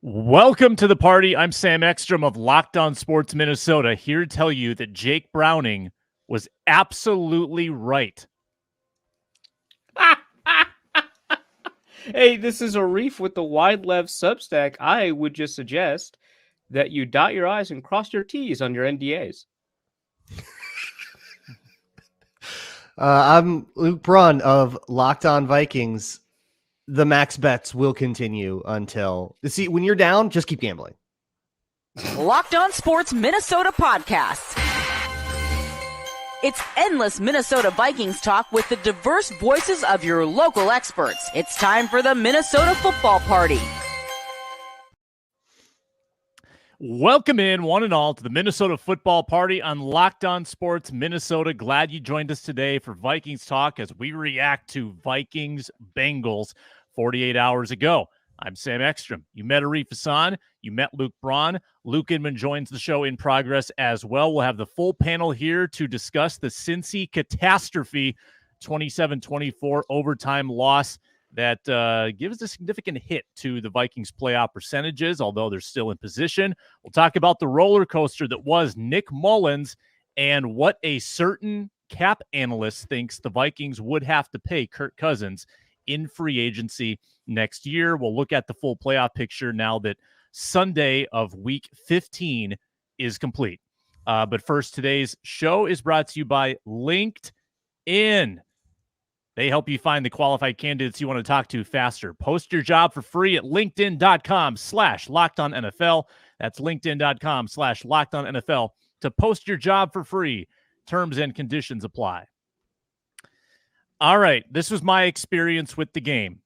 Welcome to the party. I'm Sam Ekstrom of Locked On Sports Minnesota, here to tell you that Jake Browning was absolutely right. Hey, this is Arif with the Wide Lev Substack. I would just suggest that you dot your I's and cross your T's on your NDAs. I'm Luke Braun of Locked On Vikings. The max bets will continue until when you're down, just keep gambling. Locked On Sports Minnesota podcast. It's endless Minnesota Vikings talk with the diverse voices of your local experts. It's time for the Minnesota Football Party. Welcome in, one and all, to the Minnesota Football Party on Locked On Sports Minnesota. Glad you joined us today for Vikings talk as we react to Vikings Bengals 48 hours ago. I'm Sam Ekstrom. You met Arif Hasan. You met Luke Braun. Luke Inman joins the show in progress as well. We'll have the full panel here to discuss the Cincy catastrophe 27-24 overtime loss that gives a significant hit to the Vikings playoff percentages, although they're still in position. We'll talk about the roller coaster that was Nick Mullens and what a certain cap analyst thinks the Vikings would have to pay Kirk Cousins in free agency next year. We'll look at the full playoff picture now that Sunday of week 15 is complete. But first, today's show is brought to you by LinkedIn. They help you find the qualified candidates you want to talk to faster. Post your job for free at linkedin.com/LockedOnNFL. That's linkedin.com/LockedOnNFL to post your job for free. Terms and conditions apply. All right, this was my experience with the game.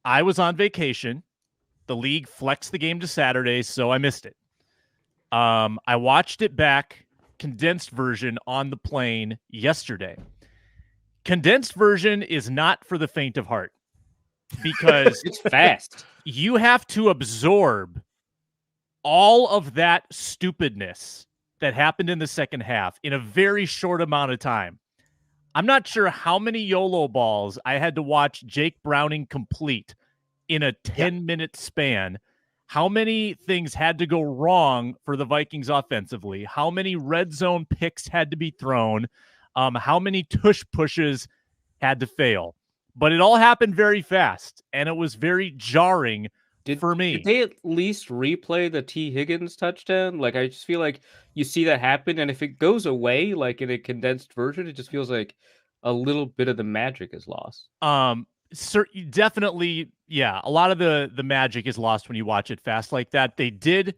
I was on vacation. The league flexed the game to Saturday, so I missed it. I watched it back, condensed version, on the plane yesterday. Condensed version is not for the faint of heart because It's fast. You have to absorb all of that stupidness that happened in the second half in a very short amount of time. I'm not sure how many YOLO balls I had to watch Jake Browning complete in a 10-minute span. How many things had to go wrong for the Vikings offensively? How many red zone picks had to be thrown? How many tush pushes had to fail? But it all happened very fast, and it was very jarring for me. Did they at least replay the T. Higgins touchdown? Like, I just feel like you see that happen, and if it goes away, like in a condensed version, it just feels like a little bit of the magic is lost. Definitely, yeah. A lot of the magic is lost when you watch it fast like that. They did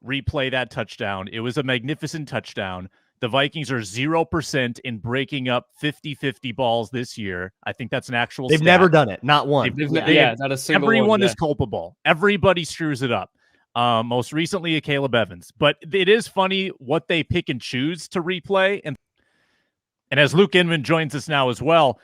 replay that touchdown. It was a magnificent touchdown. The Vikings are 0% in breaking up 50-50 balls this year. I think that's an actual They've stat. never done it. Not one. Not a single Everyone one. is culpable. Everybody screws it up. Most recently, Caleb Evans. But it is funny what they pick and choose to replay. And as Luke Inman joins us now as well,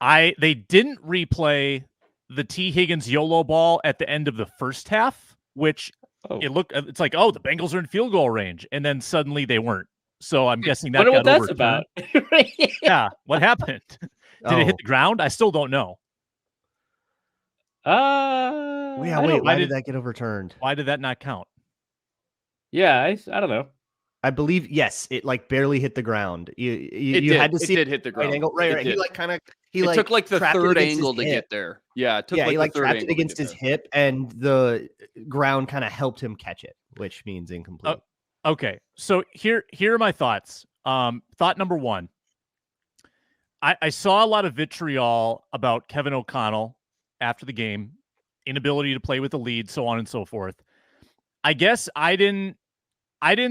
they didn't replay the T. Higgins YOLO ball at the end of the first half, which it's like, the Bengals are in field goal range. And then suddenly they weren't. So I'm guessing that got overturned. About. Yeah, what happened? Did it hit the ground? I still don't know. Why did that get overturned? Why did that not count? Yeah, I don't know. I believe yes, it barely hit the ground. You had to see it did hit the ground. Right angle. Right. It He took like the third angle to hip. get there. Yeah, it took he the third trapped it angle against his hip, and the ground kind of helped him catch it, which means incomplete. Okay, so here are my thoughts. Thought number one, I saw a lot of vitriol about Kevin O'Connell after the game, inability to play with the lead, so on and so forth. I guess I didn't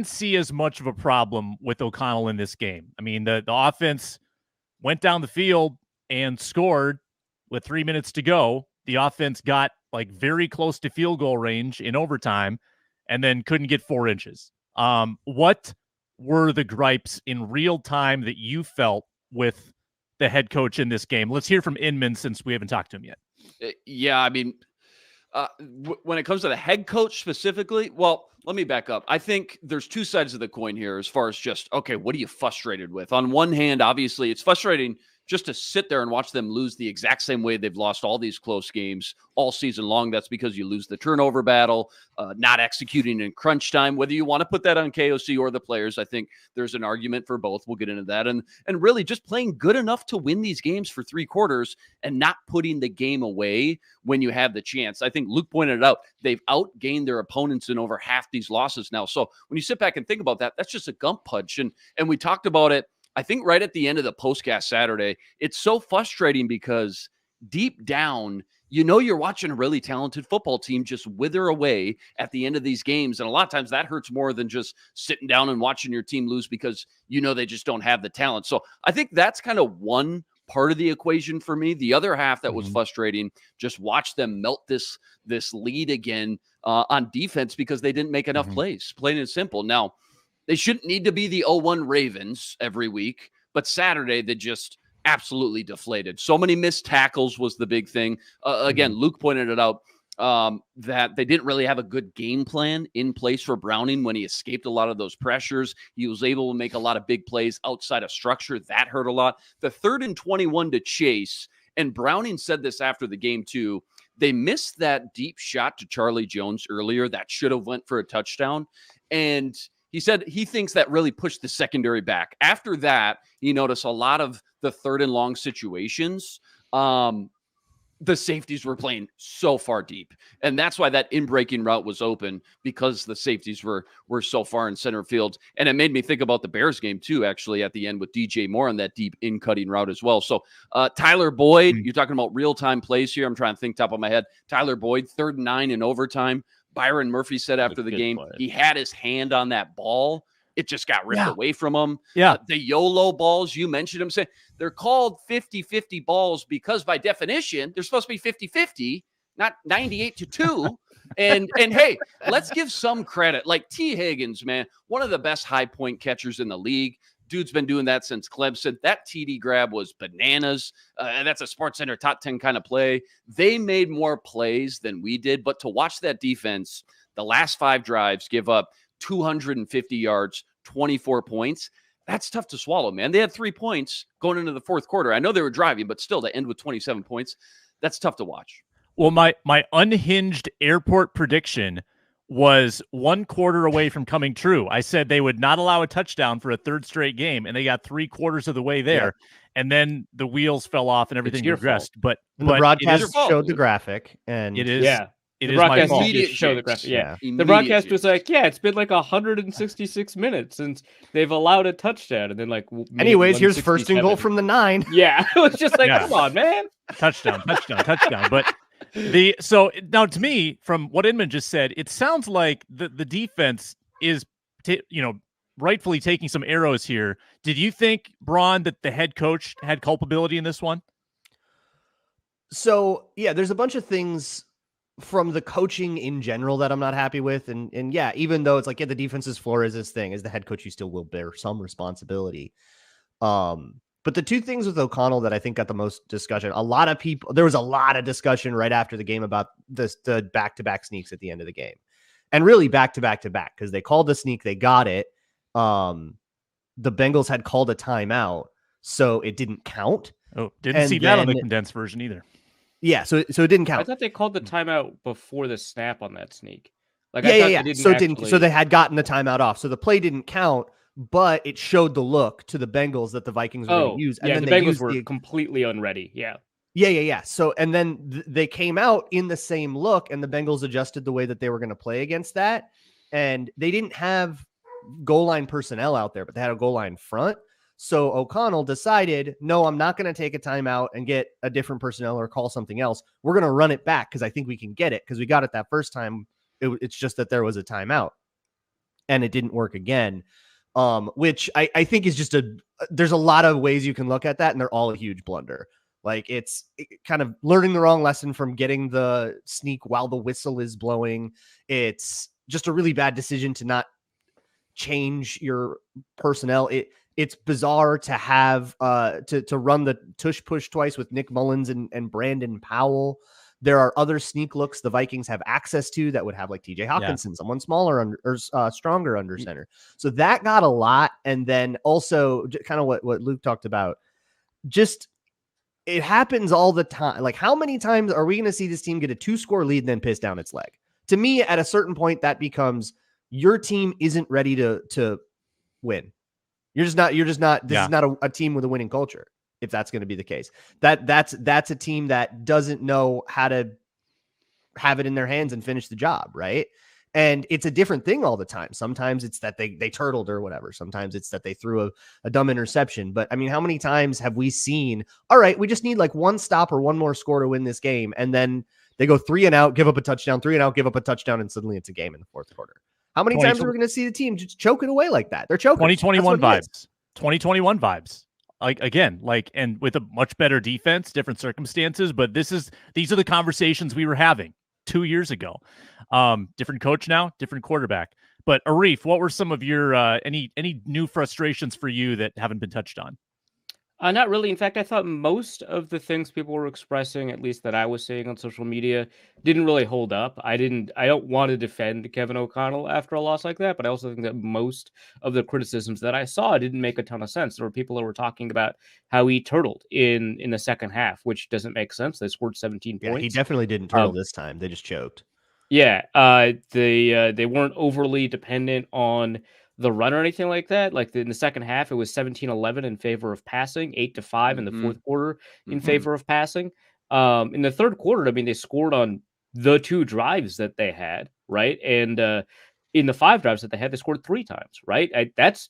see as much of a problem with O'Connell in this game. I mean, the offense went down the field and scored with 3 minutes to go. The offense got very close to field goal range in overtime and then couldn't get 4 inches. What were the gripes in real time that you felt with the head coach in this game? Let's hear from Inman since we haven't talked to him yet. Yeah, I mean, when it comes to the head coach specifically, well, let me back up. I think there's two sides of the coin here as far as just, okay, what are you frustrated with? On one hand, obviously, it's frustrating just to sit there and watch them lose the exact same way they've lost all these close games all season long. That's because you lose the turnover battle, not executing in crunch time. Whether you want to put that on KOC or the players, I think there's an argument for both. We'll get into that. And really just playing good enough to win these games for 3 quarters and not putting the game away when you have the chance. I think Luke pointed it out. They've outgained their opponents in over half these losses now. So when you sit back and think about that, that's just a gump punch. And we talked about it, I think, right at the end of the postcast Saturday. It's so frustrating because deep down, you know, you're watching a really talented football team just wither away at the end of these games. And a lot of times that hurts more than just sitting down and watching your team lose because you know they just don't have the talent. So I think that's kind of one part of the equation for me. The other half that was frustrating, just watch them melt this lead again on defense because they didn't make enough plays, plain and simple. Now, they shouldn't need to be the 0-1 Ravens every week, but Saturday they just absolutely deflated. So many missed tackles was the big thing. Again, Luke pointed it out that they didn't really have a good game plan in place for Browning when he escaped a lot of those pressures. He was able to make a lot of big plays outside of structure. That hurt a lot. The 3rd and 21 to Chase, and Browning said this after the game too, they missed that deep shot to Charlie Jones earlier that should have went for a touchdown. And he said he thinks that really pushed the secondary back. After that, he noticed a lot of the 3rd and long situations. The safeties were playing so far deep. And that's why that in-breaking route was open, because the safeties were so far in center field. And it made me think about the Bears game too, actually, at the end with DJ Moore on that deep in-cutting route as well. So Tyler Boyd, you're talking about real-time plays here. I'm trying to think top of my head. Tyler Boyd, 3rd and 9 in overtime. Byron Murphy said after the game, he had his hand on that ball. It just got ripped away from him. The YOLO balls, you mentioned them, saying they're called 50-50 balls because by definition, they're supposed to be 50-50, not 98-2. And hey, let's give some credit. Like T. Higgins, man, one of the best high point catchers in the league. Dude's been doing that since Clemson. That TD grab was bananas. And that's a SportsCenter top 10 kind of play. They made more plays than we did, but to watch that defense, the last 5 drives give up 250 yards, 24 points. That's tough to swallow, man. They had 3 points going into the 4th quarter. I know they were driving, but still to end with 27 points, that's tough to watch. Well, my unhinged airport prediction was 1 quarter away from coming true. I said they would not allow a touchdown for a 3rd straight game, and they got 3 quarters of the way there. And then the wheels fell off and everything regressed. But the broadcast showed the graphic, and it is. It is my fault. Show the graphic. The broadcast was like, it's been like 166 minutes since they've allowed a touchdown, and then like, anyways, here's 1st and goal from the 9. Yeah, it was just like, come on, man, touchdown. But so now to me, from what Inman just said, it sounds like the defense is, rightfully taking some arrows here. Did you think, Braun, that the head coach had culpability in this one? So there's a bunch of things from the coaching in general that I'm not happy with. And even though it's like, the defense's floor is this thing, as the head coach, you still will bear some responsibility. But the 2 things with O'Connell that I think got the most discussion, there was a lot of discussion right after the game about the back-to-back sneaks at the end of the game, and really back-to-back, because they called the sneak, they got it. The Bengals had called a timeout, so it didn't count. Oh, didn't see that on the condensed version either. Yeah, so it didn't count. I thought they called the timeout before the snap on that sneak. Like, so it didn't. So they had gotten the timeout off. So the play didn't count, but it showed the look to the Bengals that the Vikings were going to use. And then the Bengals were completely unready. Yeah. So, and then they came out in the same look, and the Bengals adjusted the way that they were going to play against that. And they didn't have goal line personnel out there, but they had a goal line front. So O'Connell decided, no, I'm not going to take a timeout and get a different personnel or call something else. We're going to run it back because I think we can get it, because we got it that first time. It's just that there was a timeout and it didn't work again, which I think is there's a lot of ways you can look at that, and they're all a huge blunder. Like, it's kind of learning the wrong lesson from getting the sneak while the whistle is blowing. It's just a really bad decision to not change your personnel. It's bizarre to have to run the tush push twice with Nick Mullins and Brandon Powell. There are other sneak looks the Vikings have access to that would have like TJ Hawkinson, someone smaller or stronger under center. So that got a lot. And then also kind of what Luke talked about, just it happens all the time. Like, how many times are we going to see this team get a 2-score lead and then piss down its leg? To me, at a certain point, that becomes your team isn't ready to win. You're just not. This is not a team with a winning culture. If that's going to be the case, that's a team that doesn't know how to have it in their hands and finish the job, right? And it's a different thing all the time. Sometimes it's that they turtled or whatever. Sometimes it's that they threw a dumb interception. But I mean, how many times have we seen, all right, we just need like one stop or one more score to win this game, and then they go 3 and out, give up a touchdown, 3 and out, give up a touchdown, and suddenly it's a game in the fourth quarter. How many times are we going to see the team just choking away like that? They're choking. 2021 vibes. 2021 vibes. Like, again, like, and with a much better defense, different circumstances, but these are the conversations we were having 2 years ago. Different coach now, different quarterback. But Arif, what were some of your any new frustrations for you that haven't been touched on? Not really. In fact, I thought most of the things people were expressing, at least that I was seeing on social media, didn't really hold up. I don't want to defend Kevin O'Connell after a loss like that, but I also think that most of the criticisms that I saw didn't make a ton of sense. There were people that were talking about how he turtled in the second half, which doesn't make sense. They scored 17 points. He definitely didn't turtle this time. They just choked. Yeah. They weren't overly dependent on the run or anything like that. Like in the second half, it was 17-11 in favor of passing, 8-5 in the fourth quarter in favor of passing. In the third quarter, I mean, they scored on the 2 drives that they had, right? And in the 5 drives that they had, they scored 3 times, right? That's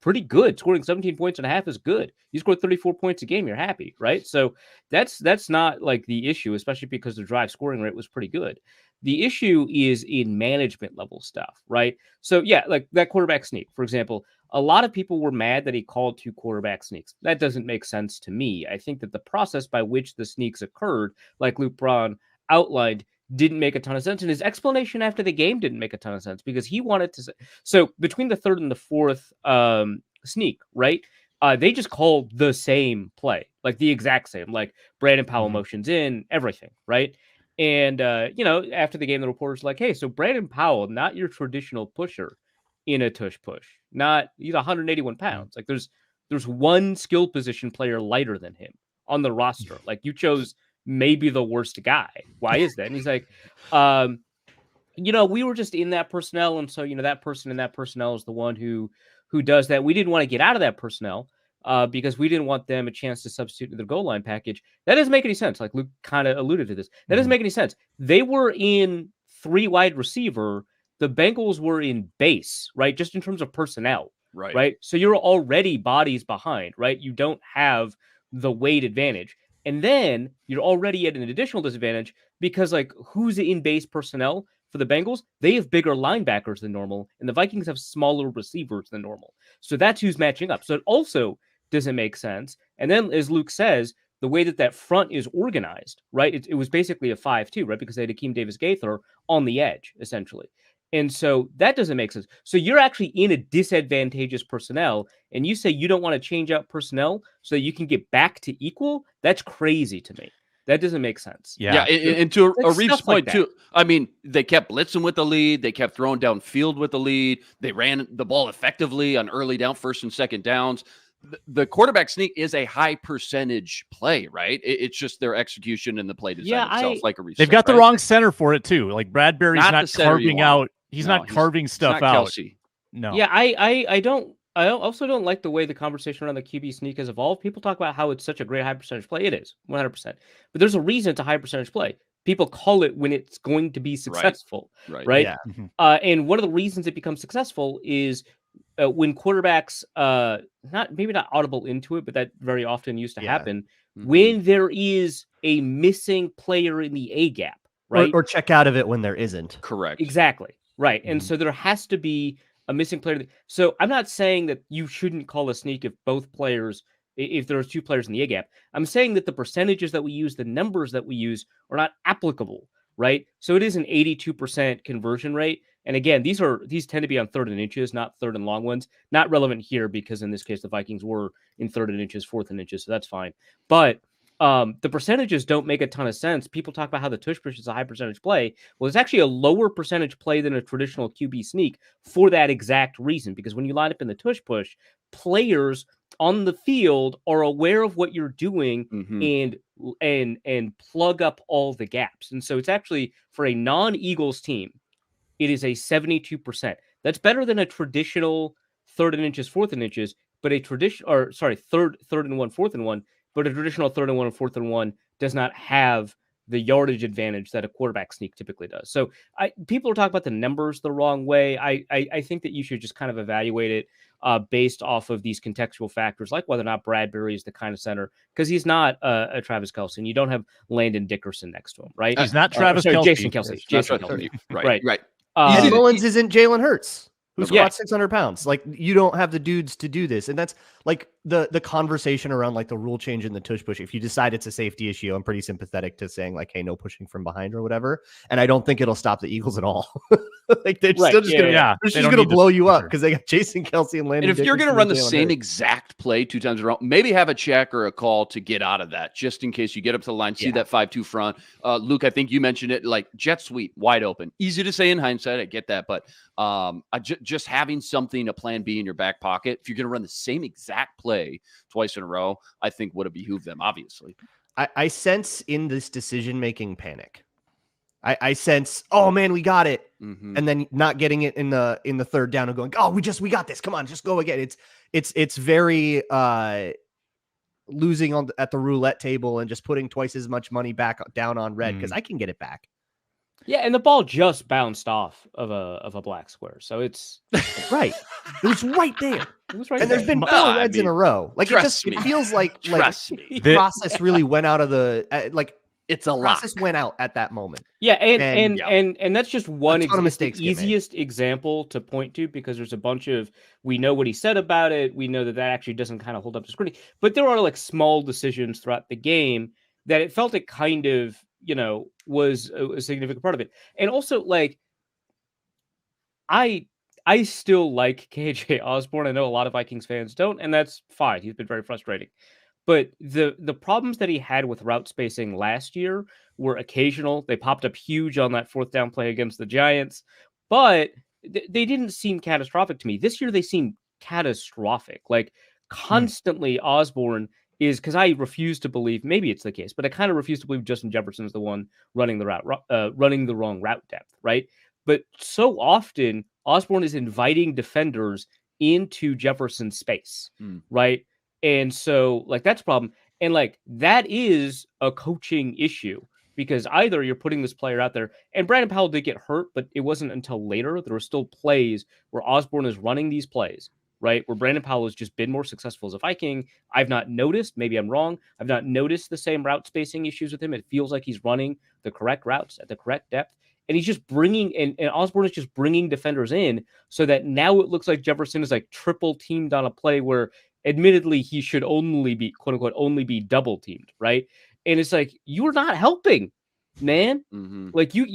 pretty good. Scoring 17 points and a half is good. You scored 34 points a game, you're happy, right? So that's not like the issue, especially because the drive scoring rate was pretty good. The issue is in management level stuff, right? So yeah, like that quarterback sneak, for example, a lot of people were mad that he called 2 quarterback sneaks. That doesn't make sense to me. I think that the process by which the sneaks occurred, like Luke Braun outlined, didn't make a ton of sense. And his explanation after the game didn't make a ton of sense because he wanted to say, so between the third and the fourth sneak, right? They just called the same play, like the exact same, like Brandon Powell motions in, everything, right? And, after the game, the reporter's like, hey, so Brandon Powell, not your traditional pusher in a tush push. He's 181 pounds. Like there's one skill position player lighter than him on the roster. Like you chose maybe the worst guy. Why is that? And he's like, we were just in that personnel. And so, that person in that personnel is the one who does that. We didn't want to get out of that personnel. Because we didn't want them a chance to substitute in the goal line package. That doesn't make any sense. Like Luke kind of alluded to this. That doesn't make any sense. They were in 3 wide receiver. The Bengals were in base, right? Just in terms of personnel, right? So you're already bodies behind, right? You don't have the weight advantage. And then you're already at an additional disadvantage because like who's in base personnel for the Bengals? They have bigger linebackers than normal, and the Vikings have smaller receivers than normal. So that's who's matching up. So it also doesn't make sense. And then, as Luke says, the way that front is organized, right? It was basically a 5-2, right? Because they had Akeem Davis-Gaither on the edge, essentially. And so that doesn't make sense. So you're actually in a disadvantageous personnel, and you say you don't want to change out personnel so that you can get back to equal? That's crazy to me. That doesn't make sense. Yeah. And to Arif's point, like too, I mean, they kept blitzing with the lead. They kept throwing downfield with the lead. They ran the ball effectively on early down, first and second downs. The quarterback sneak is a high percentage play, right? It's just their execution and the play design itself, like Arif They've got the wrong center for it, too. Like Bradbury's not carving out. He's not carving stuff out. Kelsey. No. Yeah, I also don't like the way the conversation around the QB sneak has evolved. People talk about how it's such a great high percentage play. It is 100%. But there's a reason it's a high percentage play. People call it when it's going to be successful, right? Yeah. And one of the reasons it becomes successful is when quarterbacks, maybe not audible into it, but that very often used to happen when there is a missing player in the A gap, right? Or check out of it when there isn't. Correct. Exactly. Right. And so there has to be a missing player. So I'm not saying that you shouldn't call a sneak if there's 2 players in the A gap. I'm saying that the percentages that we use, the numbers that we use are not applicable, right? So it is an 82% conversion rate. And again, these tend to be on 3rd and inches, not 3rd and long ones. Not relevant here because in this case, the Vikings were in 3rd and inches, 4th and inches. So that's fine. But the percentages don't make a ton of sense. People talk about how the tush push is a high percentage play. Well, it's actually a lower percentage play than a traditional QB sneak for that exact reason. Because when you line up in the tush push, players on the field are aware of what you're doing and plug up all the gaps. And so it's actually, for a non-Eagles team, it is a 72%. That's better than a traditional 3rd and inches, 4th and inches, but a traditional, third and 1, 4th and 1, but a traditional 3rd and 1 and 4th and 1 does not have the yardage advantage that a quarterback sneak typically does. So people are talking about the numbers the wrong way. I think that you should just kind of evaluate it based off of these contextual factors, like whether or not Bradbury is the kind of center, because he's not a Travis Kelce, and you don't have Landon Dickerson next to him, right? He's not Travis Kelce. Jason Kelce. Jason Kelce. Right. And Mullins isn't Jalen Hurts, who Yeah. squats 600 pounds. Like, you don't have the dudes to do this. And that's like the conversation around like the rule change in the tush push. If you decide it's a safety issue, I'm pretty sympathetic to saying like, hey, no pushing from behind or whatever. And I don't think it'll stop the Eagles at all. Like, they're still just gonna blow you up because they got Jason Kelce and Landon. And if you're going to run the Jalen same Hurts. exact play 2 times in a row, maybe have a check or a call to get out of that, just in case you get up to the line, see that 5-2 front. Luke, I think you mentioned it, like jet sweep, wide open. Easy to say in hindsight, I get that, but just having something, a plan B in your back pocket, if you're going to run the same exact play twice in a row, I think would have behooved them, obviously. I sense in this decision-making panic. I sense, oh man, we got it. And then not getting it in the 3rd down and going, oh, we got this. Come on, just go again. It's very losing at the roulette table and just putting twice as much money back down on red because I can get it back. Yeah, and the ball just bounced off of a black square, so it's right. It was right there. It was right and there. there's been 4 reds in a row. Like, it feels like the process really went out of the it's a process lock. went out at that moment. Yeah, and that's just one mistakes. The easiest example to point to, because there's a bunch of, we know what he said about it. We know that actually doesn't kind of hold up to scrutiny. But there are like small decisions throughout the game that it felt it kind of, was a significant part of it. And also, like, I still like KJ Osborne. I know a lot of Vikings fans don't, and that's fine. He's been very frustrating. But the problems that he had with route spacing last year were occasional. They popped up huge on that 4th down play against the Giants, but they didn't seem catastrophic to me. This year, they seem catastrophic. Like, constantly Osborne is, because I refuse to believe, maybe it's the case, but I kind of refuse to believe Justin Jefferson is the one running the wrong route depth, right? But so often, Osborne is inviting defenders into Jefferson's space, right? And so, like, that's a problem. And, like, that is a coaching issue, because either you're putting this player out there, and Brandon Powell did get hurt, but it wasn't until later. There were still plays where Osborne is running these plays, right? Where Brandon Powell has just been more successful as a Viking. I've not noticed, maybe I'm wrong, I've not noticed the same route spacing issues with him. It feels like he's running the correct routes at the correct depth. And he's just bringing, and Osborne is just bringing defenders in, so that now it looks like Jefferson is like triple teamed on a play where admittedly he should only be, quote unquote, only be double teamed, right? And it's like, you're not helping, man. Like your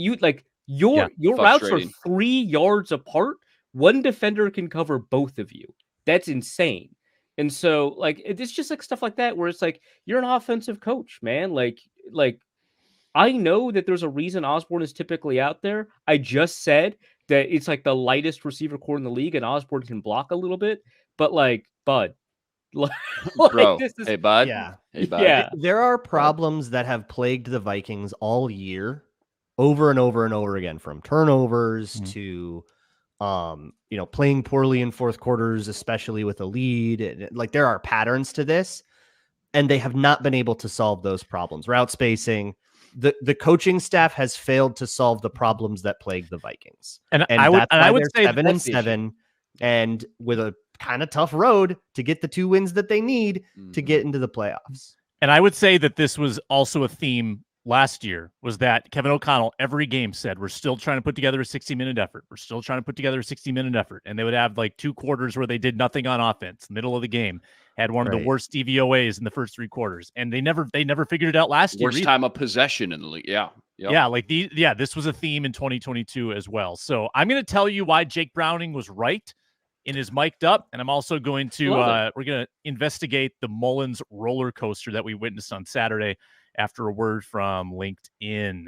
routes are 3 yards apart. One defender can cover both of you. That's insane. And so, like, it's just like stuff like that where it's like, you're an offensive coach, man. Like I know that there's a reason Osborne is typically out there. I just said that it's like the lightest receiver core in the league, and Osborne can block a little bit. But, like, bud, bro, hey, bud. Yeah. Hey, bud. Yeah. There are problems that have plagued the Vikings all year, over and over and over again, from turnovers to, playing poorly in 4th quarters, especially with a lead. Like, there are patterns to this, and they have not been able to solve those problems. Route spacing. The coaching staff has failed to solve the problems that plague the Vikings. And I would say 7-7, and with a kind of tough road to get the 2 wins that they need to get into the playoffs. And I would say that this was also a theme last year, was that Kevin O'Connell every game said, we're still trying to put together a 60-minute effort. We're still trying to put together a 60-minute effort. And they would have like 2 quarters where they did nothing on offense. Middle of the game had one of the worst DVOAs in the first 3 quarters. And they never figured it out last year. Worst time of possession in the league. Yeah. Yep. Yeah, this was a theme in 2022 as well. So I'm going to tell you why Jake Browning was right in his mic'd up. And I'm also going to, we're going to investigate the Mullins roller coaster that we witnessed on Saturday after a word from LinkedIn.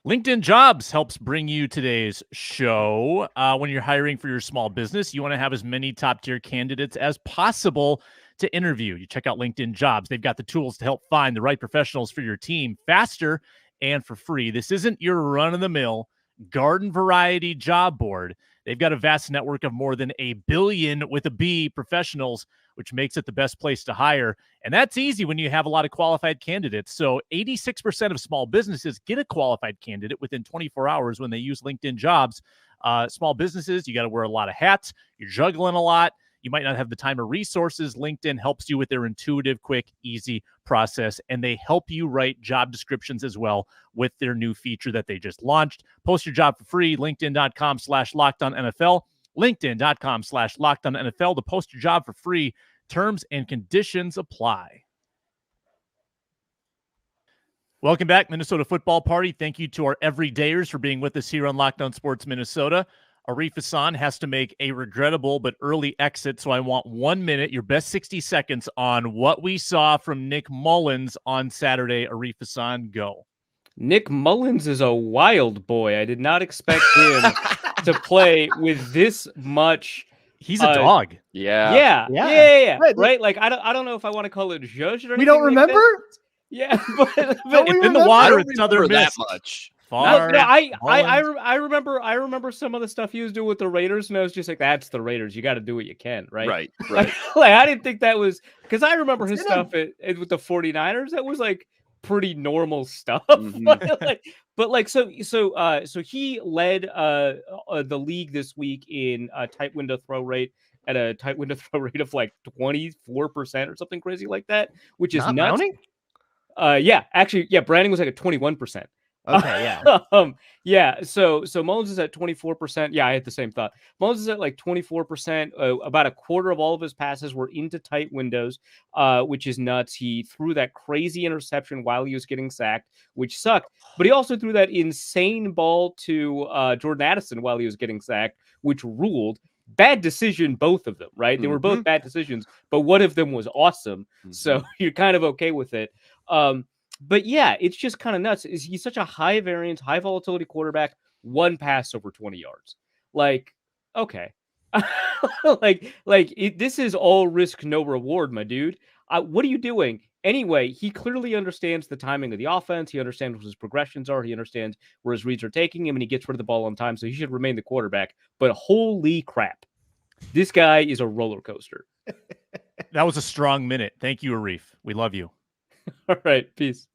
LinkedIn Jobs helps bring you today's show. When you're hiring for your small business, you want to have as many top-tier candidates as possible to interview. You check out LinkedIn Jobs. They've got the tools to help find the right professionals for your team faster and for free. This isn't your run-of-the-mill garden variety job board. They've got a vast network of more than 1 billion with a B professionals, which makes it the best place to hire. And that's easy when you have a lot of qualified candidates. So 86% of small businesses get a qualified candidate within 24 hours when they use LinkedIn Jobs. Small businesses, you got to wear a lot of hats. You're juggling a lot. You might not have the time or resources. LinkedIn helps you with their intuitive, quick, easy process, and they help you write job descriptions as well with their new feature that they just launched. Post your job for free, linkedin.com/LockedOnNFL, linkedin.com/LockedOnNFL to post your job for free. Terms and conditions apply. Welcome back, Minnesota Football Party. Thank you to our everydayers for being with us here on Locked On Sports Minnesota. Arif Hasan has to make a regrettable but early exit, so I want 1 minute, your best 60 seconds on what we saw from Nick Mullens on Saturday. Arif Hasan, go. Nick Mullins is a wild boy. I did not expect him to play with this much. He's a dog. Yeah. Right? Like, I don't know if I want to call it judge or anything. We don't remember? That. Yeah, but it's in the water. It's Southern that Miss. much. I remember some of the stuff he was doing with the Raiders, and I was just like, that's the Raiders. You got to do what you can, right? Right. Like I didn't think that was, because I remember his stuff with the 49ers. That was like pretty normal stuff. So he led the league this week in a tight window throw rate at a tight window throw rate of like 24% or something crazy like that, which is Not nuts. Browning? Branding was like at 21%. Okay, yeah. So Mullins is at 24%. Yeah, I had the same thought. Mullins is at like 24%. About a quarter of all of his passes were into tight windows, which is nuts. He threw that crazy interception while he was getting sacked, which sucked. But he also threw that insane ball to Jordan Addison while he was getting sacked, which ruled. Bad decision, both of them, right? They were both bad decisions, but one of them was awesome. So you're kind of okay with it. But yeah, it's just kind of nuts. He's such a high variance, high volatility quarterback, one pass over 20 yards. Like, okay. This is all risk, no reward, my dude. What are you doing? Anyway, he clearly understands the timing of the offense. He understands what his progressions are. He understands where his reads are taking him, and he gets rid of the ball on time, so he should remain the quarterback. But holy crap, this guy is a roller coaster. That was a strong minute. Thank you, Arif. We love you. All right, peace.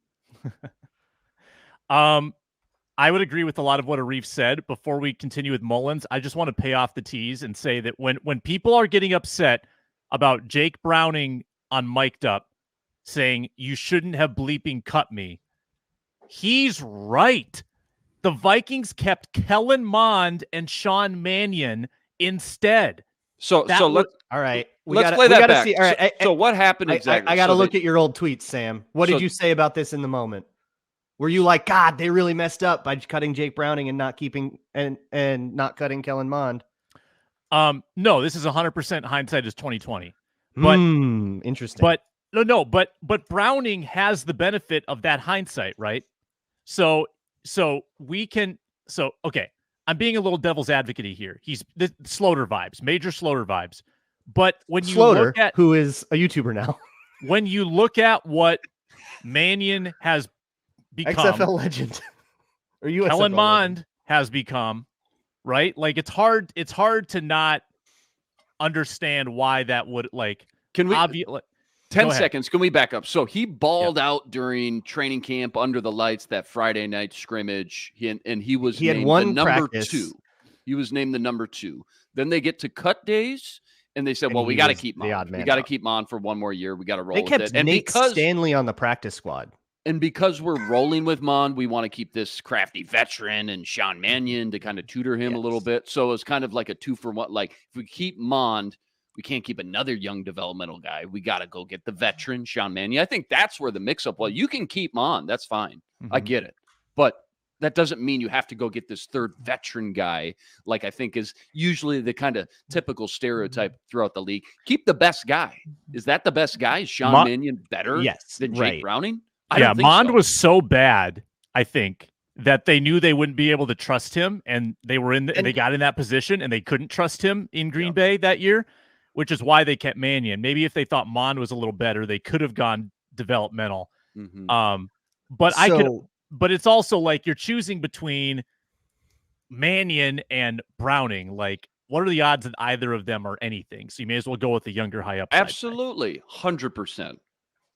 I would agree with a lot of what Arif said. Before we continue with Mullins, I just want to pay off the tease and say that when people are getting upset about Jake Browning on Mic'd Up saying you shouldn't have bleeping cut me, he's right. The Vikings kept Kellen Mond and Sean Mannion instead. So let's all right. Let's play that back. See. All right. So what happened exactly? I got to look at your old tweets, Sam. What did you say about this in the moment? Were you like, God, they really messed up by cutting Jake Browning and not keeping and not cutting Kellen Mond? No, this is 100% hindsight is 2020. But interesting. But Browning has the benefit of that hindsight, right? So okay. I'm being a little devil's advocate here. He's the Sloter vibes, major Sloter vibes. But when you look at who is a YouTuber now, when you look at what Mannion has become, XFL legend, or USFL Kellen Mond legend has become, right? Like it's hard to not understand why that would like. Can we 10 seconds? Can we back up? So he balled out during training camp under the lights that Friday night scrimmage. He had named the number 2. He was named the number 2. Then they get to cut days. And they said, well, we got to keep him on. We got to keep him on for one more year. We got to roll with it. They kept Nate Stanley on the practice squad. And because we're rolling with Mond, we want to keep this crafty veteran and Sean Mannion to kind of tutor him a little bit. So it's kind of like a 2-for-1. Like if we keep Mond, we can't keep another young developmental guy. We got to go get the veteran, Sean Mannion. I think that's where the mix-up was. You can keep Mond. That's fine. I get it. But that doesn't mean you have to go get this third veteran guy, like I think is usually the kind of typical stereotype throughout the league. Keep the best guy. Is that the best guy? Is Sean Mannion better than Jake Browning? Mond was so bad, I think, that they knew they wouldn't be able to trust him, and they were they got in that position and they couldn't trust him in Green Bay that year, which is why they kept Mannion. Maybe if they thought Mond was a little better, they could have gone developmental. But it's also like you're choosing between Mannion and Browning. Like, what are the odds that either of them are anything? So you may as well go with the younger high upside. Absolutely. 100%.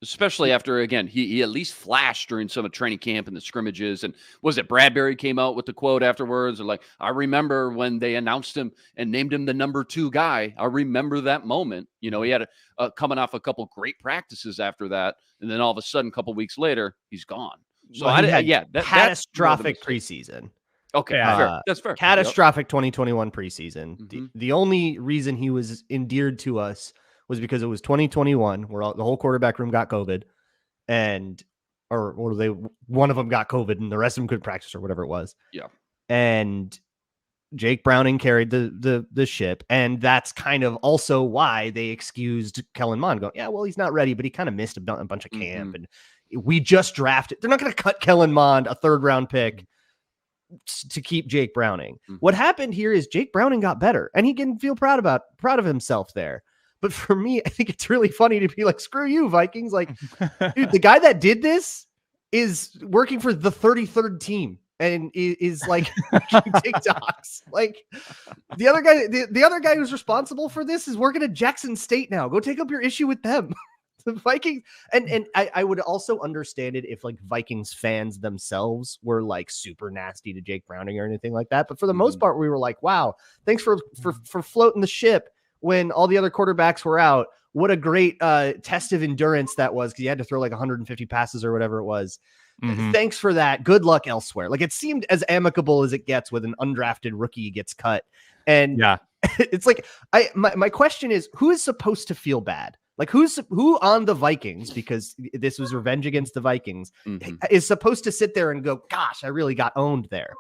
Especially after, again, he at least flashed during some of training camp and the scrimmages. And was it Bradbury came out with the quote afterwards? Or like, I remember when they announced him and named him the number 2 guy. I remember that moment. You know, he had coming off a couple great practices after that. And then all of a sudden, a couple weeks later, he's gone. So catastrophic preseason. Okay, fair. That's fair. Catastrophic 2021 preseason. The only reason he was endeared to us was because it was 2021, where the whole quarterback room got COVID, one of them got COVID, and the rest of them couldn't practice or whatever it was. Yeah, and Jake Browning carried the ship, and that's kind of also why they excused Kellen Mond. Going, yeah, well, he's not ready, but he kind of missed a bunch of camp, and we just drafted. They're not going to cut Kellen Mond, a 3rd round pick, to keep Jake Browning. What happened here is Jake Browning got better, and he can feel proud of himself there. But for me, I think it's really funny to be like, screw you, Vikings. Like, dude, the guy that did this is working for the 33rd team and is like TikToks. Like, the other guy who's responsible for this is working at Jackson State now. Go take up your issue with them. The Vikings, and I would also understand it if like Vikings fans themselves were like super nasty to Jake Browning or anything like that. But for the most part, we were like, wow, thanks for floating the ship when all the other quarterbacks were out. What a great test of endurance that was, because you had to throw like 150 passes or whatever it was. Thanks for that. Good luck elsewhere. Like, it seemed as amicable as it gets with an undrafted rookie gets cut. And yeah, it's like, my question is, who is supposed to feel bad? Like, who on the Vikings, because this was revenge against the Vikings, is supposed to sit there and go, gosh, I really got owned there.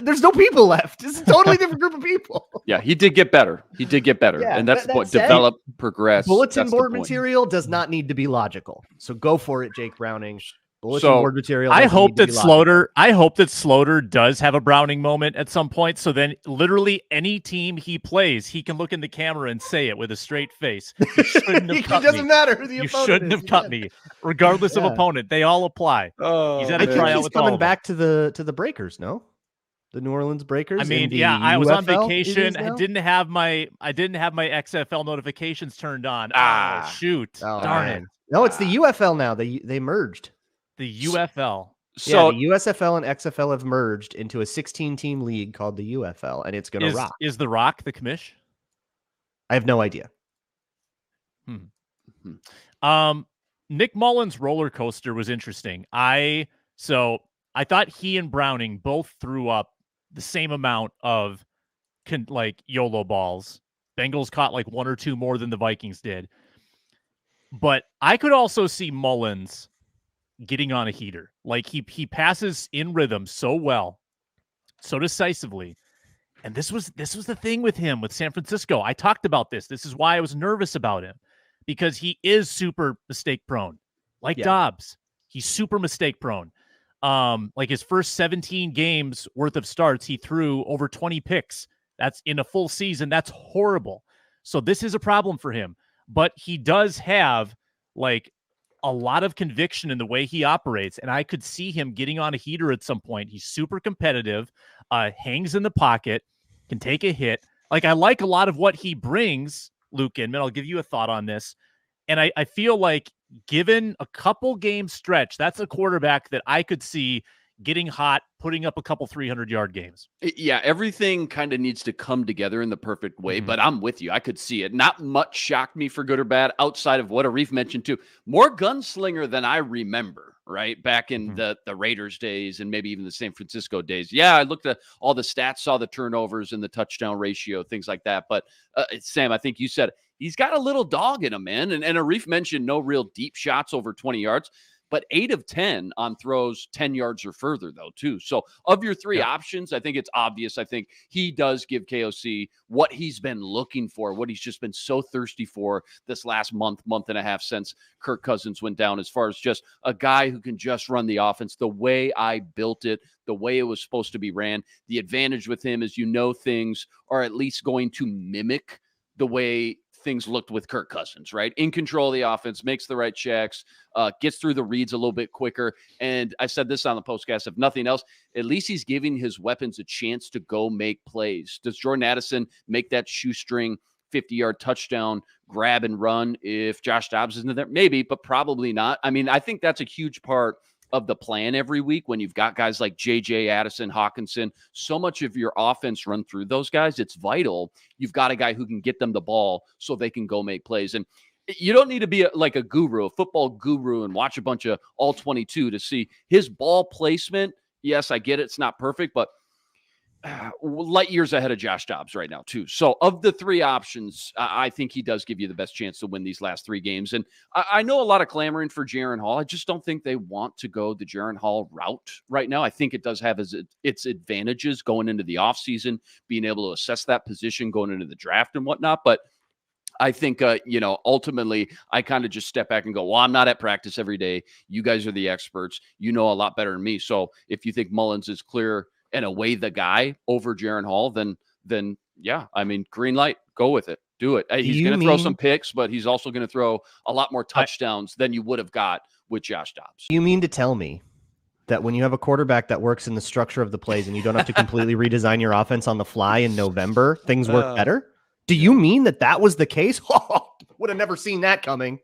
There's no people left. It's a totally different group of people. Yeah, he did get better. Yeah, and that's what develop, progress. Bulletin board material does not need to be logical. So go for it, Jake Browning. Bulletin board material. I hope that Sloter does have a Browning moment at some point. So then literally any team he plays, he can look in the camera and say it with a straight face. You shouldn't have cut me. It doesn't matter who the opponent is. You shouldn't have cut me, regardless of opponent. They all apply. He's had a tryout with coming back to the Breakers, no? The New Orleans Breakers. I mean, yeah, I was on vacation. I didn't have my XFL notifications turned on. Shoot. Darn it. No, it's the UFL now. They merged. The UFL. So the USFL and XFL have merged into a 16-team league called the UFL, and it's going to rock. Is the Rock the commish? I have no idea. Nick Mullins' roller coaster was interesting. I thought he and Browning both threw up the same amount of YOLO balls. Bengals caught like 1 or 2 more than the Vikings did. But I could also see Mullins getting on a heater. Like, he passes in rhythm so well, so decisively. And this was the thing with him with San Francisco. I talked about this. This is why I was nervous about him, because he is super mistake prone. Like Dobbs, he's super mistake prone. Like his first 17 games worth of starts, he threw over 20 picks. That's in a full season. That's horrible. So this is a problem for him, but he does have like a lot of conviction in the way he operates. And I could see him getting on a heater at some point. He's super competitive, hangs in the pocket, can take a hit. Like, I like a lot of what he brings, Luke Inman. I'll give you a thought on this. And I feel like, given a couple game stretch, that's a quarterback that I could see getting hot, putting up a couple 300-yard games. Yeah, everything kind of needs to come together in the perfect way, but I'm with you. I could see it. Not much shocked me for good or bad, outside of what Arif mentioned too. More gunslinger than I remember, right? Back in the Raiders days and maybe even the San Francisco days. Yeah, I looked at all the stats, saw the turnovers and the touchdown ratio, things like that. But Sam, I think you said he's got a little dog in him, man. And Arif mentioned no real deep shots over 20 yards. but 8 of 10 on throws 10 yards or further, though, too. So of your three options, I think it's obvious. I think he does give KOC what he's been looking for, what he's just been so thirsty for this last month and a half since Kirk Cousins went down, as far as just a guy who can just run the offense the way I built it, the way it was supposed to be ran. The advantage with him is, things are at least going to mimic the way things looked with Kirk Cousins, right? In control of the offense, makes the right checks, gets through the reads a little bit quicker. And I said this on the postcast, if nothing else, at least he's giving his weapons a chance to go make plays. Does Jordan Addison make that shoestring 50-yard touchdown grab and run if Josh Dobbs isn't there? Maybe, but probably not. I mean, I think that's a huge part of the plan every week when you've got guys like JJ, Addison, Hawkinson. So much of your offense run through those guys. It's vital. You've got a guy who can get them the ball so they can go make plays. And you don't need to be like a guru, a football guru, and watch a bunch of all 22 to see his ball placement. Yes, I get it. It's not perfect, but light years ahead of Josh Dobbs right now, too. So of the three options, I think he does give you the best chance to win these last three games. And I know a lot of clamoring for Jaren Hall. I just don't think they want to go the Jaren Hall route right now. I think it does have its advantages going into the offseason, being able to assess that position going into the draft and whatnot. But I think, ultimately, I kind of just step back and go, well, I'm not at practice every day. You guys are the experts. You know a lot better than me. So if you think Mullins is clear and away the guy over Jaren Hall, then yeah, I mean, green light, go with it. Do it. He's going to throw some picks, but he's also going to throw a lot more touchdowns than you would have got with Josh Dobbs. You mean to tell me that when you have a quarterback that works in the structure of the plays and you don't have to completely redesign your offense on the fly in November, things work better? Do you mean that was the case? Would have never seen that coming.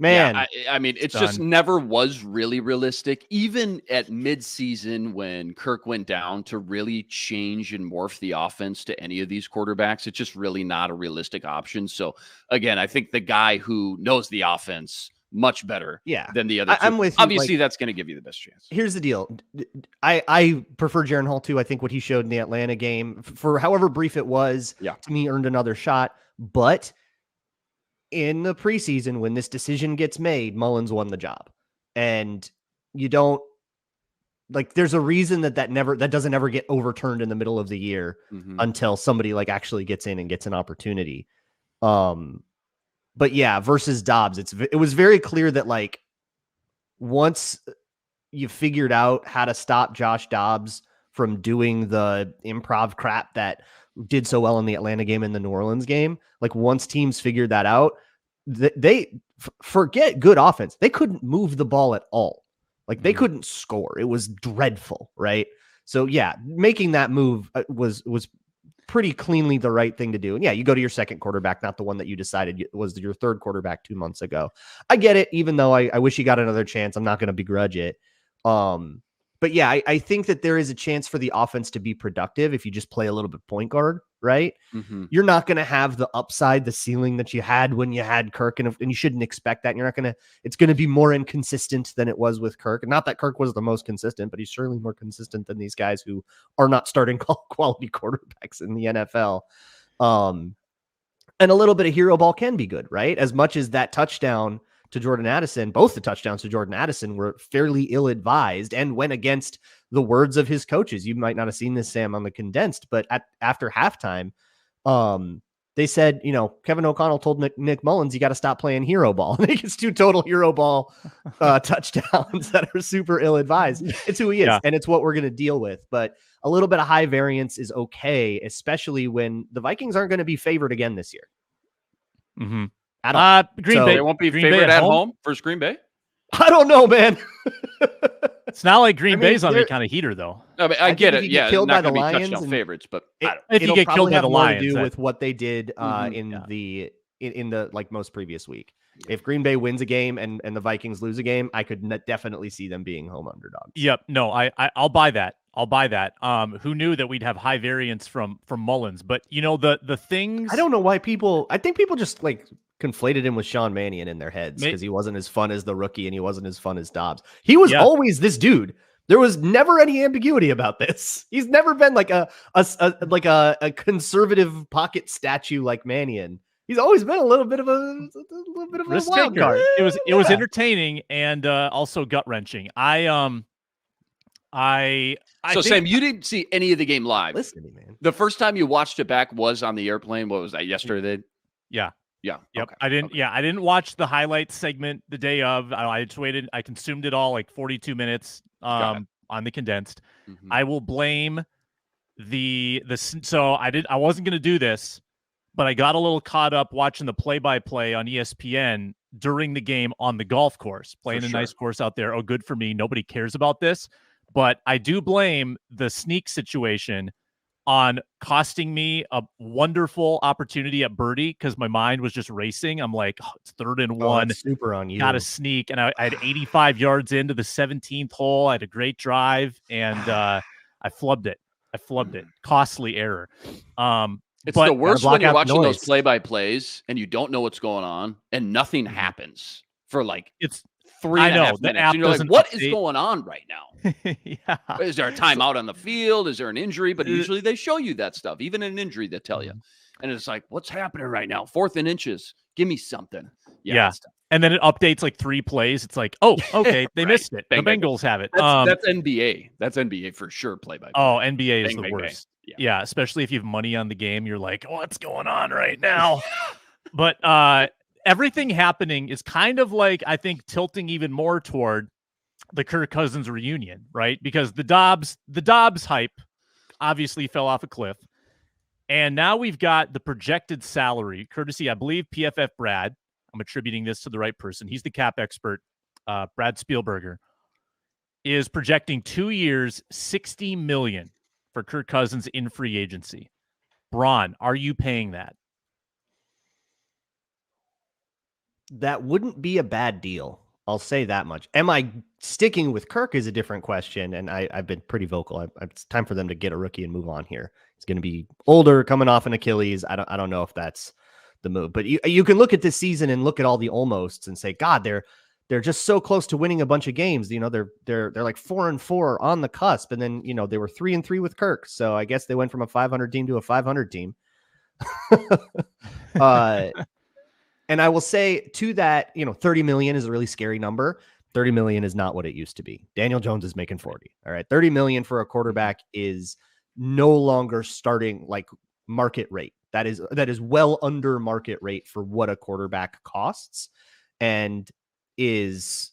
Man, yeah, I mean, it's just never was really realistic. Even at midseason when Kirk went down, to really change and morph the offense to any of these quarterbacks, it's just really not a realistic option. So again, I think the guy who knows the offense much better than the other two, I'm with you. Obviously, that's going to give you the best chance. Here's the deal. I prefer Jaren Hall too. I think what he showed in the Atlanta game, for however brief it was, to me, earned another shot. But in the preseason, when this decision gets made, Mullins won the job. And you don't, like, there's a reason that doesn't ever get overturned in the middle of the year until somebody like actually gets in and gets an opportunity. But yeah, versus Dobbs, it was very clear that, like, once you figured out how to stop Josh Dobbs from doing the improv crap that did so well in the Atlanta game and the New Orleans game, like, once teams figured that out, they forget good offense. They couldn't move the ball at all. Like, they couldn't score. It was dreadful, right? So yeah, making that move was pretty cleanly the right thing to do. And yeah, you go to your second quarterback, not the one that you decided was your third quarterback 2 months ago. I get it, even though I wish he got another chance. I'm not going to begrudge it. But yeah, I think that there is a chance for the offense to be productive if you just play a little bit point guard, right? You're not going to have the upside, the ceiling that you had when you had Kirk, and you shouldn't expect that. And it's going to be more inconsistent than it was with Kirk. And not that Kirk was the most consistent, but he's certainly more consistent than these guys who are not starting quality quarterbacks in the NFL. And a little bit of hero ball can be good, right? As much as that touchdown to Jordan Addison, both the touchdowns to Jordan Addison were fairly ill-advised and went against the words of his coaches. You might not have seen this, Sam, on the condensed, but after halftime, they said, Kevin O'Connell told Nick Mullins, you got to stop playing hero ball. And he gets 2 total hero ball touchdowns that are super ill-advised. It's who he is, and it's what we're going to deal with. But a little bit of high variance is okay, especially when the Vikings aren't going to be favored again this year. Green Bay. They won't be favored at home versus Green Bay? I don't know, man. It's not like Green Bay's on any kind of heater, though. I get it. Yeah, killed not by the going to be Lions touchdown favorites, but if you get killed by the Lions, to do with what they did in the like most previous week. If Green Bay wins a game and the Vikings lose a game, I could definitely see them being home underdogs. Yep. No, I'll buy that. Who knew that we'd have high variance from Mullins? But the things, I don't know why I think people just like conflated him with Sean Mannion in their heads because he wasn't as fun as the rookie and he wasn't as fun as Dobbs. He was always this dude. There was never any ambiguity about this. He's never been like a conservative pocket statue like Mannion. He's always been a little bit of a risk wild taker. card. It was entertaining and also gut wrenching. So Sam, you didn't see any of the game live. Listen to me, man. The first time you watched it back was on the airplane. What was that, yesterday? Yeah. Yeah. Yep. Okay. I didn't watch the highlights segment the day of. I just waited. I consumed it all, like 42 minutes on the condensed. Mm-hmm. I will blame so I wasn't going to do this, but I got a little caught up watching the play-by-play on ESPN during the game on the golf course, playing a nice course out there. Oh, good for me. Nobody cares about this, but I do blame the sneak situation on costing me a wonderful opportunity at birdie because my mind was just racing. I'm like, oh, it's 3rd and 1. Super on you. Got to sneak. And I had 85 yards into the 17th hole. I had a great drive, and I flubbed it. Costly error. It's the worst when you're watching those play-by-plays and you don't know what's going on and nothing happens for like it's 3.5 minutes. And you're like, what is going on right now? Yeah. Is there a timeout on the field? Is there an injury? But usually they show you that stuff. Even an injury, they tell you. And it's like, what's happening right now? 4th and inches. Give me something. Yeah. And then it updates like 3 plays. It's like, oh, okay, they missed it. Bang, the Bengals have it. That's NBA. That's NBA for sure. Play-by-play. Oh, NBA is the bang, worst. bang. Yeah, especially if you have money on the game. You're like, what's going on right now? But everything happening is kind of like, I think, tilting even more toward the Kirk Cousins reunion, right? Because the Dobbs hype obviously fell off a cliff. And now we've got the projected salary, courtesy, I believe, PFF Brad. I'm attributing this to the right person. He's the cap expert. Brad Spielberger is projecting 2 years, $60 million for Kirk Cousins in free agency. Braun, are you paying that? That wouldn't be a bad deal. I'll say that much. Am I sticking with Kirk is a different question, and I've been pretty vocal. It's time for them to get a rookie and move on here. He's going to be older, coming off an Achilles. I don't know if that's the move, but you can look at this season and look at all the almosts and say, God, they're just so close to winning a bunch of games. You know, they're like 4-4 on the cusp, and then they were 3-3 with Kirk. So I guess they went from a 500 team to a 500 team. And I will say to that, 30 million is a really scary number. 30 million is not what it used to be. Daniel Jones is making 40. All right. 30 million for a quarterback is no longer starting like market rate. That is well under market rate for what a quarterback costs, and that's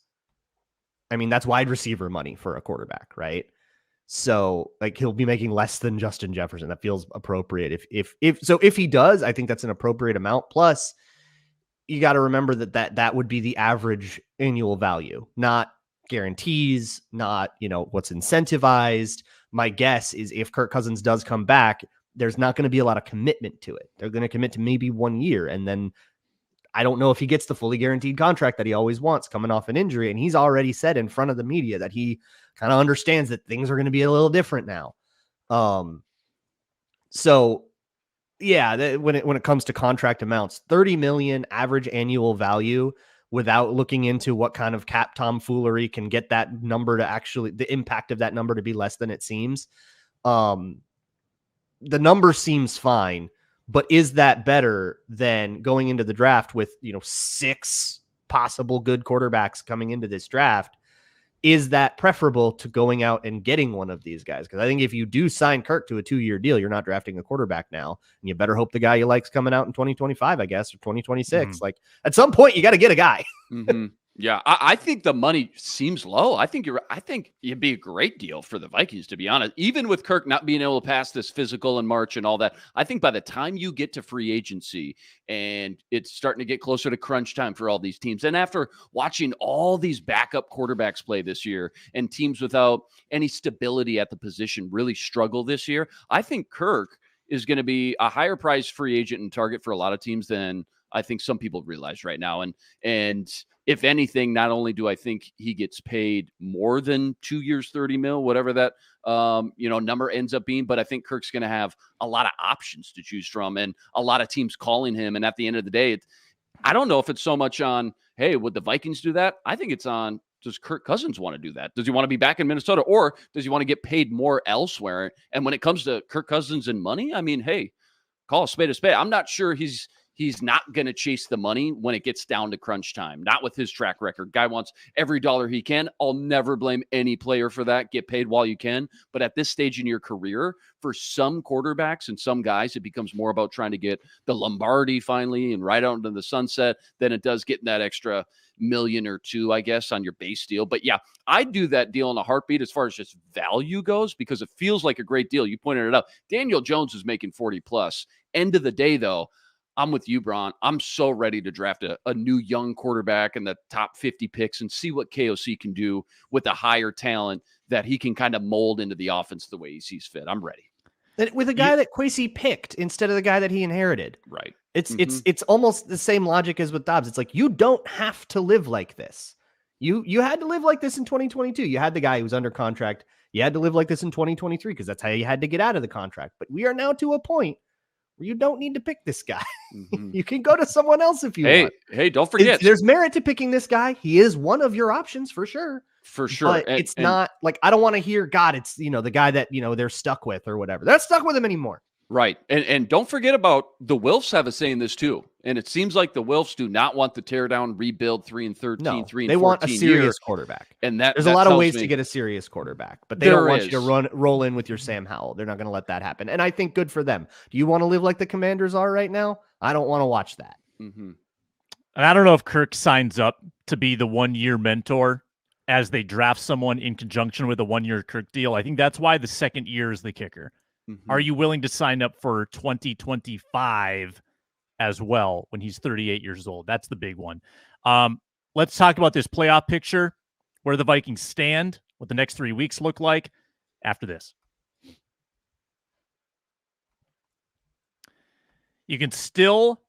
wide receiver money for a quarterback, right? So like he'll be making less than Justin Jefferson. That feels appropriate. If he does, I think that's an appropriate amount. Plus, you got to remember that would be the average annual value, not guarantees, not, what's incentivized. My guess is if Kirk Cousins does come back, there's not going to be a lot of commitment to it. They're going to commit to maybe 1 year. And then I don't know if he gets the fully guaranteed contract that he always wants coming off an injury. And he's already said in front of the media that he kind of understands that things are going to be a little different now. So yeah, when it comes to contract amounts, 30 million average annual value without looking into what kind of cap tomfoolery can get that number to actually, the impact of that number to be less than it seems. The number seems fine, but is that better than going into the draft with, 6 possible good quarterbacks coming into this draft? Is that preferable to going out and getting one of these guys? Because I think if you do sign Kirk to a 2-year deal, you're not drafting a quarterback now. And you better hope the guy you like's coming out in 2025, I guess, or 2026. Like at some point, you got to get a guy. Yeah, I think the money seems low. I think it'd be a great deal for the Vikings, to be honest. Even with Kirk not being able to pass this physical in March and all that, I think by the time you get to free agency and it's starting to get closer to crunch time for all these teams, and after watching all these backup quarterbacks play this year and teams without any stability at the position really struggle this year, I think Kirk is going to be a higher price free agent and target for a lot of teams than I think some people realize right now. And if anything, not only do I think he gets paid more than 2 years, 30 mil, whatever that, number ends up being, but I think Kirk's going to have a lot of options to choose from and a lot of teams calling him. And at the end of the day, I don't know if it's so much on, hey, would the Vikings do that? I think it's on, does Kirk Cousins want to do that? Does he want to be back in Minnesota, or does he want to get paid more elsewhere? And when it comes to Kirk Cousins and money, I mean, hey, call a spade a spade. I'm not sure he's he's not going to chase the money when it gets down to crunch time. Not with his track record. Guy wants every dollar he can. I'll never blame any player for that. Get paid while you can. But at this stage in your career, for some quarterbacks and some guys, it becomes more about trying to get the Lombardi finally and right out into the sunset than it does getting that extra million or two, I guess, on your base deal. But yeah, I'd do that deal in a heartbeat as far as just value goes, because it feels like a great deal. You pointed it out. Daniel Jones is making 40 plus. End of the day, though, I'm with you, Braun. I'm so ready to draft a new young quarterback in the top 50 picks and see what KOC can do with a higher talent that he can kind of mold into the offense the way he sees fit. I'm ready. With a guy that Kwesi picked instead of the guy that he inherited. Right. It's almost the same logic as with Dobbs. It's like, you don't have to live like this. You had to live like this in 2022. You had the guy who was under contract. You had to live like this in 2023 because that's how you had to get out of the contract. But we are now to a point where you don't need to pick this guy. You can go to someone else if you want. Hey, don't forget. There's merit to picking this guy. He is one of your options for sure. For sure. But it's not like, I don't want to hear, God, it's, the guy that, they're stuck with or whatever. They're not stuck with him anymore. Right. And don't forget about the Wilfs have a say in this too. And it seems like the Wilfs do not want the tear down, rebuild 3-13, no, 3-14. They want a serious quarterback. And there's a lot of ways to get a serious quarterback, but they don't want you to roll in with your Sam Howell. They're not going to let that happen. And I think good for them. Do you want to live like the Commanders are right now? I don't want to watch that. And I don't know if Kirk signs up to be the 1-year mentor as they draft someone in conjunction with a 1-year Kirk deal. I think that's why the second year is the kicker. Are you willing to sign up for 2025 as well when he's 38 years old? That's the big one. Let's talk about this playoff picture, where the Vikings stand, what the next 3 weeks look like after this. You can still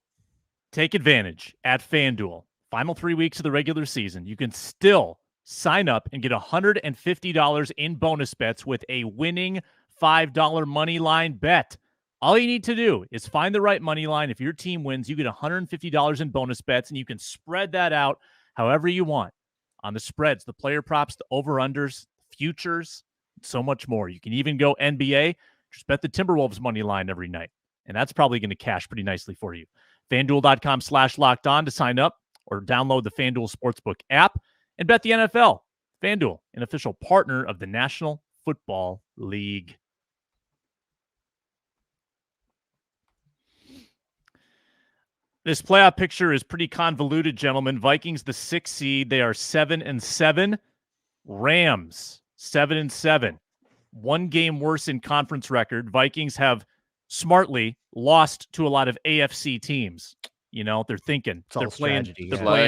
take advantage at FanDuel. Final 3 weeks of the regular season. You can still sign up and get $150 in bonus bets with a winning $5 money line bet. All you need to do is find the right money line. If your team wins, you get $150 in bonus bets, and you can spread that out however you want on the spreads, the player props, the over-unders, futures, so much more. You can even go NBA. Just bet the Timberwolves money line every night, and that's probably going to cash pretty nicely for you. FanDuel.com/lockedon to sign up, or download the FanDuel Sportsbook app and bet the NFL. FanDuel, an official partner of the National Football League. This playoff picture is pretty convoluted, gentlemen. Vikings, the 6th seed, they are 7-7. Rams, 7-7. 1 game worse in conference record. Vikings have smartly lost to a lot of AFC teams. They're thinking. They're playing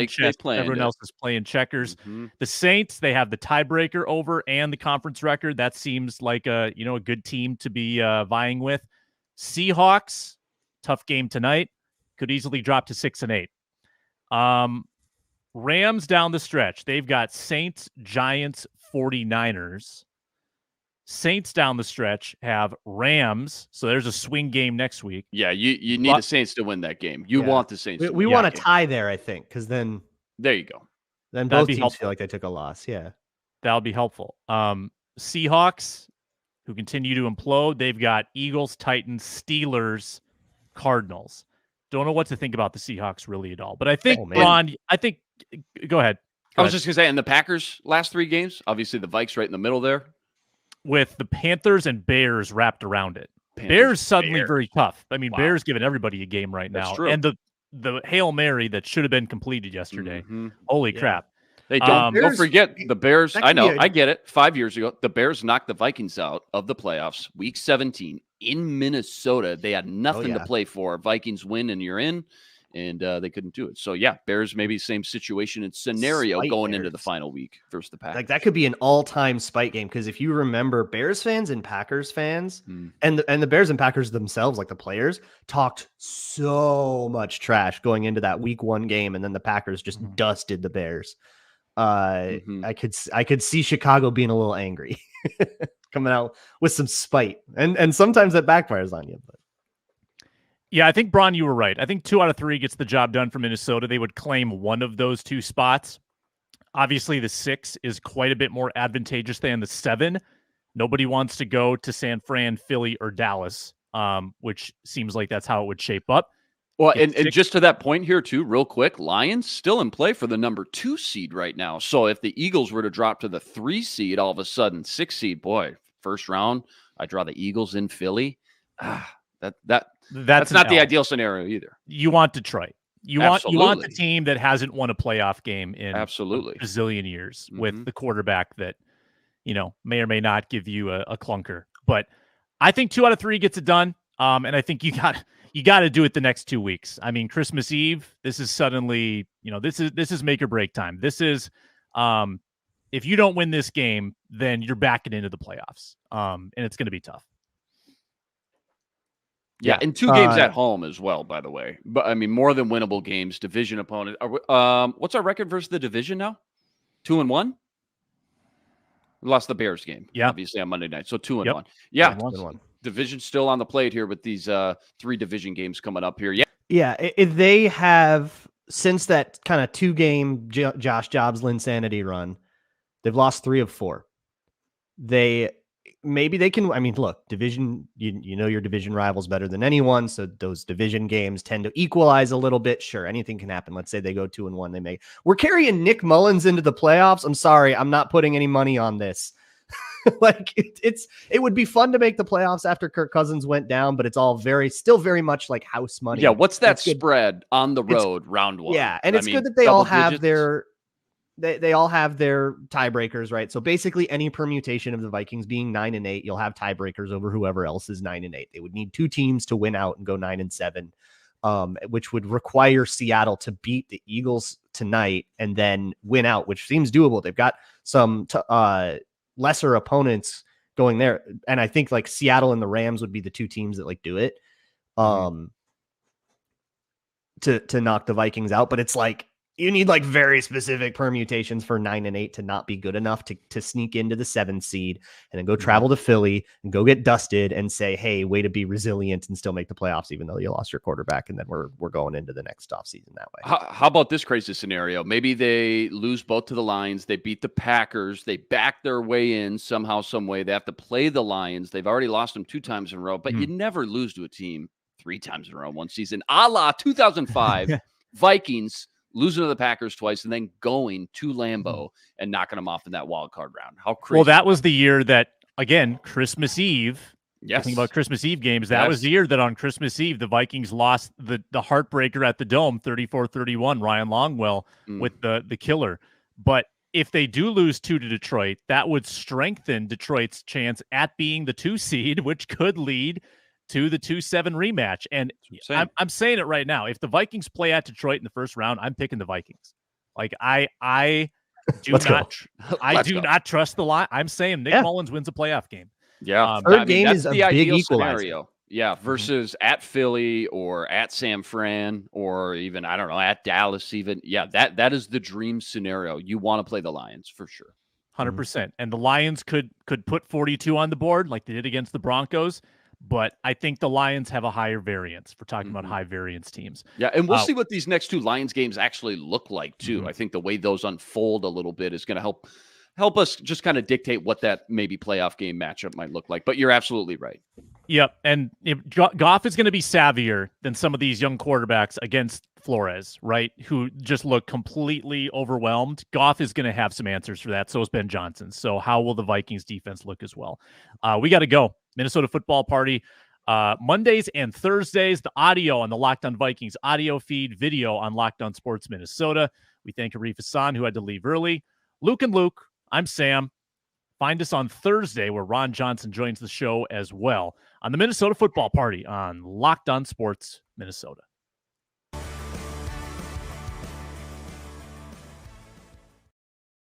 chess. Everyone else is playing checkers. The Saints, they have the tiebreaker over and the conference record. That seems like a good team to be vying with. Seahawks, tough game tonight. Could easily drop to 6-8. Rams down the stretch. They've got Saints, Giants, 49ers. Saints down the stretch have Rams. So there's a swing game next week. Yeah, you need the Saints to win that game. You want the Saints to win. We want a tie there, I think, because then there you go. Then both teams feel like they took a loss. Yeah. That'll be helpful. Seahawks, who continue to implode. They've got Eagles, Titans, Steelers, Cardinals. Don't know what to think about the Seahawks really at all. But I think, Braun, go ahead. I was just going to say, and the Packers' last 3 games, obviously the Vikes right in the middle there. With the Panthers and Bears wrapped around it. Bears suddenly very tough. I mean, Bears giving everybody a game right now. True. And the Hail Mary that should have been completed yesterday. Holy crap. They don't forget the Bears. I know, I get it. 5 years ago, the Bears knocked the Vikings out of the playoffs, week 17 in Minnesota. They had nothing to play for. Vikings win and you're in, and they couldn't do it. So yeah, Bears maybe same situation and scenario going into the final week versus the Packers. Like that could be an all-time spite game, because if you remember, Bears fans and Packers fans and the Bears and Packers themselves, like the players, talked so much trash going into that week 1 game, and then the Packers just dusted the Bears. I could see Chicago being a little angry, coming out with some spite, and sometimes that backfires on you. But yeah, I think, Braun, you were right. I think 2 out of 3 gets the job done for Minnesota. They would claim one of those 2 spots. Obviously, the 6 is quite a bit more advantageous than the 7. Nobody wants to go to San Fran, Philly, or Dallas, which seems like that's how it would shape up. Well, and just to that point here, too, real quick, Lions still in play for the number 2 seed right now. So if the Eagles were to drop to the 3 seed, all of a sudden, 6 seed, boy, first round, I draw the Eagles in Philly. That's not the ideal scenario either. You want Detroit. You want the team that hasn't won a playoff game in a bazillion years with the quarterback that, may or may not give you a clunker. But I think 2 out of 3 gets it done. And I think you got to do it the next 2 weeks. I mean, Christmas Eve, this is suddenly, this is make or break time. This is, if you don't win this game, then you're backing into the playoffs. And it's going to be tough. Yeah, and 2 games at home as well, by the way. But I mean, more than winnable games, division opponent. What's our record versus the division now? 2-1. We lost the Bears game, obviously on Monday night. So 2-1. Yeah, 2-1. Division still on the plate here with these 3 division games coming up here. Yeah. They have, since that kind of 2-game Josh Jobs Linsanity run, they've lost 3 of 4. Maybe they can. I mean, look, division. You know your division rivals better than anyone, so those division games tend to equalize a little bit. Sure, anything can happen. Let's say they go 2-1. We're carrying Nick Mullins into the playoffs. I'm sorry, I'm not putting any money on this. It would be fun to make the playoffs after Kirk Cousins went down, but it's all still very much like house money. Yeah, what's that spread on the road round 1? Yeah, and it's good that they all have their. They all have their tiebreakers, right? So basically any permutation of the Vikings being 9-8, you'll have tiebreakers over whoever else is 9-8. They would need 2 teams to win out and go 9-7, which would require Seattle to beat the Eagles tonight and then win out, which seems doable. They've got some lesser opponents going there. And I think like Seattle and the Rams would be the 2 teams that do it to knock the Vikings out. But it's like, you need very specific permutations for 9-8 to not be good enough to sneak into the 7th seed and then go travel to Philly and go get dusted and say, hey, way to be resilient and still make the playoffs, even though you lost your quarterback. And then we're going into the next offseason that way. How about this crazy scenario? Maybe they lose both to the Lions. They beat the Packers. They back their way in somehow, some way. They have to play the Lions. They've already lost them 2 times in a row, but you never lose to a team 3 times in a row in one season. A la 2005 Vikings losing to the Packers twice and then going to Lambeau and knocking them off in that wild card round. How crazy. Well, that was the year that, again, Christmas Eve. Yes. Thinking about Christmas Eve games. That was the year that on Christmas Eve, the Vikings lost the heartbreaker at the Dome, 34-31, Ryan Longwell with the killer. But if they do lose 2 to Detroit, that would strengthen Detroit's chance at being the 2 seed, which could lead to the 2-7 rematch. And I'm saying it right now. If the Vikings play at Detroit in the first round, I'm picking the Vikings. I do not trust the line. I'm saying Nick Mullins wins a playoff game. Yeah. Third game is a big scenario. Yeah. Versus at Philly or at San Fran or even, I don't know, at Dallas even. Yeah. That is the dream scenario. You want to play the Lions for sure. 100%. And the Lions could put 42 on the board like they did against the Broncos. But I think the Lions have a higher variance for talking about high variance teams. Yeah, and we'll see what these next 2 Lions games actually look like, too. I think the way those unfold a little bit is going to help us just kind of dictate what that maybe playoff game matchup might look like. But you're absolutely right. Yep, and if Goff is going to be savvier than some of these young quarterbacks against Flores, right, who just look completely overwhelmed. Goff is going to have some answers for that. So is Ben Johnson. So how will the Vikings defense look as well? We got to go. Minnesota Football Party, Mondays and Thursdays, the audio on the Locked On Vikings audio feed, video on Locked On Sports Minnesota. We thank Arif Hasan, who had to leave early. Luke and Luke, I'm Sam. Find us on Thursday, where Ron Johnson joins the show as well on the Minnesota Football Party on Locked On Sports Minnesota.